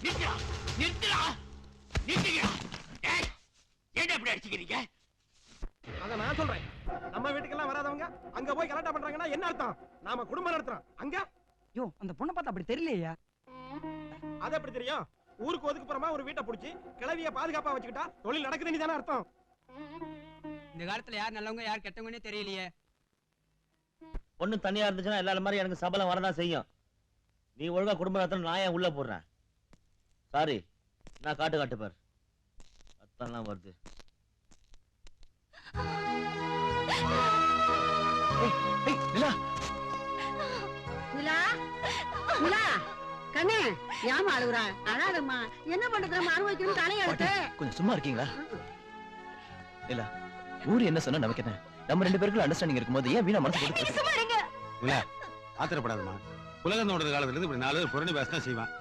நிறுத்துடா நிறுத்துடா நிறுத்துங்க. ஏய், ஏன்டா இப்படி அடிச்சுக்கிறீங்க? அத நான் சொல்றேன். நம்ம வீட்டுக்கெல்லாம் வராதவங்க அங்க போய் கலாட்டா பண்றாங்கன்னா என்ன அர்த்தம்? நாம குடும்பம் நடத்துறோம். அங்க யோ அந்த பொண்ணை பார்த்தா அப்படி தெரியலையா? அது எப்படி தெரியும்? ஊருக்கு ஒதுக்குப்புறமா ஒரு வீட்டை புடிச்சு கிளவிய பாதுகாப்பா வச்சுக்கிட்டா தொழில் நடக்குதுன்னு தானே அர்த்தம். இந்த காலத்துல யார் நல்லவங்க யார் கெட்டவங்கன்னே தெரியலையே. பொண்ணு தனியா இருந்துச்சுன்னா எல்லாரும் மாதிரி எனக்கு சபலம் வரதான் செய்யும். நீ ஒழுங்கா குடும்ப நடத்தணும், நான் ஏன் உள்ள போடுறேன்? சாரி, நான் காட்டு பார் அத்தெல்லாம் வருது. கண்ணே ஏமா அழுகுறா? அழாதம்மா. என்ன பண்றது? நம்ம அனுபவிக்கணும் தலையெழுத்து. கொஞ்சம் சும்மா இருக்கீங்களா? இல்ல ஊரு என்ன சொன்னா நமக்கு என்ன? நம்ம ரெண்டு பேருக்குள்ள அண்டர்ஸ்டாண்டிங் இருக்கும்போது ஏன் வீணா மனசு போட்டு இல்ல ஆத்திரப்படாதம்மா. உலகம் தோன்ற காலத்துல இருந்து இப்படி 4 பேர் புரணி பேசினா செய்வான்.